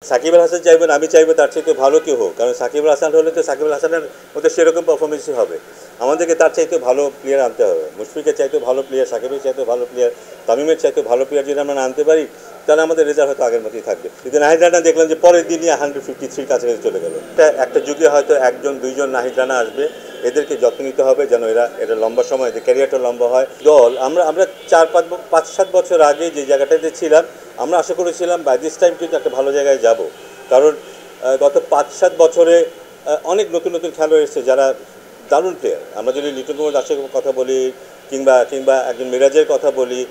সাকিব আল হাসান চাইবেন, আমি চাইবো তার চাইতে ভালো কেউ হোক, কারণ সাকিব আল হাসান হলে তো সাকিব আল হাসানের মধ্যে সেরকম পারফরমেন্সই হবে। আমাদেরকে তার চাইতে ভালো প্লেয়ার আনতে হবে, মুশফিকের চাইতে ভালো প্লেয়ার, সাকিবের চাইতে ভালো প্লেয়ার, তামিমের চাইতে ভালো প্লেয়ার যদি আমরা আনতে পারি তাহলে আমাদের রেজাল্ট হয়তো আগের মতোই থাকবে। কিন্তু নাহিদ রানা দেখলাম যে পরের দিনই 153 কাছাকাছি চলে গেল। একটা যুগে হয়তো একজন দুইজন নাহিদ রানা আসবে, এদেরকে যত্ন নিতে হবে যেন এটা লম্বা সময়, এদের ক্যারিয়ারটা লম্বা হয়। দল আমরা 4-5-7 বছর আগে যে জায়গাটাতে ছিলাম, আমরা আশা করেছিলাম বাই দিস টাইম কিন্তু একটা ভালো জায়গায় যাব, কারণ গত 5-7 বছরে অনেক নতুন নতুন খেলোয়াড় এসেছে যারা দারুণ প্লেয়ার। আমরা যদি লিটন কুমার দাসের কথা বলি, কিংবা একজন মিরাজের কথা বলি,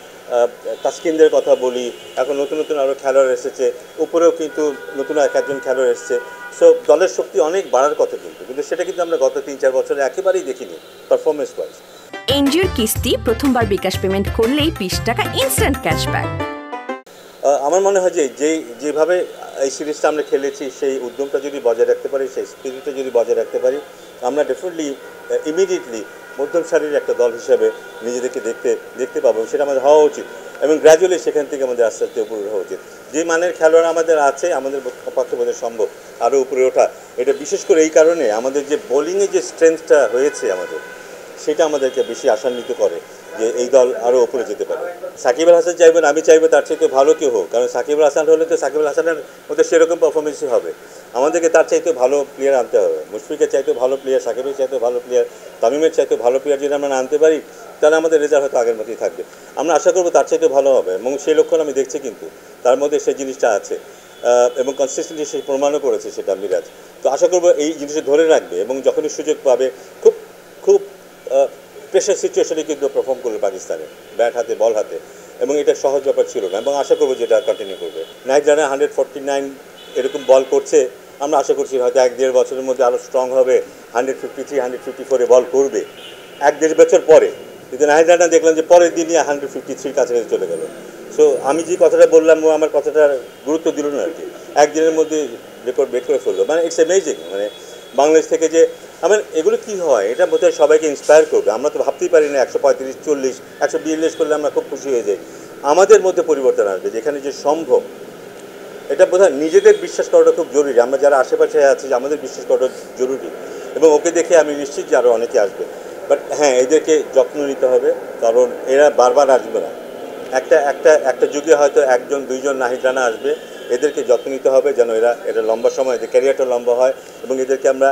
তাসকিনদের কথা বলি, এখন নতুন নতুন আরও খেলোয়াড় এসেছে, উপরেও কিন্তু নতুন একজন খেলোয়াড় এসেছে। সো দলের শক্তি অনেক বাড়ার কথা, কিন্তু সেটা কিন্তু আমরা গত 3-4 বছরে একেবারেই দেখিনি পারফরমেন্স ওয়াইজ। এনজিওর কিস্তি প্রথমবার বিকাশ পেমেন্ট করলেই 20 টাকা ইনস্ট্যান্ট ক্যাশব্যাক। আমার মনে হয় যে যেভাবে এই সিরিজটা আমরা খেলেছি, সেই উদ্যমটা যদি বজায় রাখতে পারি, সেই স্পিরিটটা যদি বজায় রাখতে পারি, আমরা ডেফিনেটলি ইমিডিয়েটলি মধ্যম সারির একটা দল হিসেবে নিজেদেরকে দেখতে পাবো। সেটা আমাদের হওয়া উচিত এবং গ্র্যাজুয়ালি সেখান থেকে আমাদের আস্তে আস্তে উপরে হওয়া উচিত। যে মানের খেলোয়াড় আমাদের আছে, আমাদের পক্ষে বোধহয় সম্ভব আরও উপরে ওঠা। এটা বিশেষ করে এই কারণে আমাদের যে বোলিংয়ে যে স্ট্রেংথটা হয়েছে আমাদের, সেটা আমাদেরকে বেশি আশান্বিত করে যে এই দল আরও উপরে যেতে পারে। সাকিব আল হাসান চাইবেন, আমি চাইবো তার চাইতে ভালো কেউ হোক, কারণ সাকিব আল হাসান হলে তো সাকিব আল হাসানের মধ্যে সেরকম পারফরমেন্সই হবে। আমাদেরকে তার চাইতে ভালো প্লেয়ার আনতে হবে, মুশফিকের চাইতে ভালো প্লেয়ার, সাকিবের চাইতে ভালো প্লেয়ার, তামিমের চাইতে ভালো প্লেয়ার যদি আমরা আনতে পারি তাহলে আমাদের রেজাল্ট হয়তো আগের মতোই থাকবে। আমরা আশা করবো তার চাইতে ভালো হবে এবং সেই লক্ষণ আমি দেখছি, কিন্তু তার মধ্যে সেই জিনিসটা আছে এবং কনসিস্টেন্টলি সে প্রমাণও করেছে সেটা মিরাজ। তো আশা করবো এই জিনিসটা ধরে রাখবে এবং যখনই সুযোগ পাবে খুব খুব প্রেশার সিচুয়েশনে কিন্তু পারফর্ম করবে পাকিস্তানে, ব্যাট হাতে বল হাতে, এবং এটা সহজ ব্যাপার ছিল না এবং আশা করবো যেটা কন্টিনিউ করবে। নাহিদ রানা 149 এরকম বল করছে, আমরা আশা করছি হয়তো 1-1.5 বছরের মধ্যে আরও স্ট্রং হবে, 153-154 বল করবে 1-1.5 বছর পরে। কিন্তু নাহিদ রানা দেখলাম যে পরের দিনই 153 কাছাকাছি চলে গেল। সো আমি যে কথাটা বললাম, ও আমার কথাটার গুরুত্ব দিল না আর কি, একদিনের মধ্যে রেকর্ড ব্রেক করে ফেললো। মানে ইটস অ্যামেজিং। মানে বাংলাদেশ থেকে যে এগুলো কী হয়, এটা বোধহয় সবাইকে ইন্সপায়ার করবে। আমরা তো ভাবতেই পারি না 135, 40, 142 করলে আমরা খুব খুশি হয়ে যাই। আমাদের মধ্যে পরিবর্তন আসবে যেখানে যে সম্ভব, এটা বোধহয় নিজেদের বিশ্বাস করাটা খুব জরুরি। আমরা যারা আশেপাশে আছি আমাদের বিশ্বাস করাটা জরুরি এবং ওকে দেখে আমি নিশ্চিত যে আরও অনেকে আসবে। বাট হ্যাঁ, এদেরকে যত্ন নিতে হবে, কারণ এরা বারবার আসবে না। একটা যুগে হয়তো একজন দুইজন নাহিদ রানা আসবে, এদেরকে যত্ন নিতে হবে যেন এটা লম্বা সময়, এদের ক্যারিয়ারটা লম্বা হয় এবং এদেরকে আমরা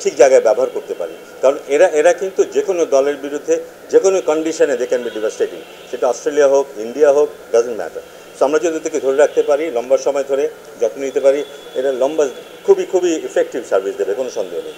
ঠিক জায়গায় ব্যবহার করতে পারি। কারণ এরা কিন্তু যে কোনো দলের বিরুদ্ধে যে কোনো কন্ডিশনে দে ক্যান বি ডিভাস্টেটিং, সেটা অস্ট্রেলিয়া হোক, ইন্ডিয়া হোক, ডাজন্ট ম্যাটার। সো আমরা যদি এদেরকে ধরে রাখতে পারি, লম্বা সময় ধরে যত্ন নিতে পারি, এটা খুবই খুবই ইফেক্টিভ সার্ভিস দেবে, কোনো সন্দেহ নেই।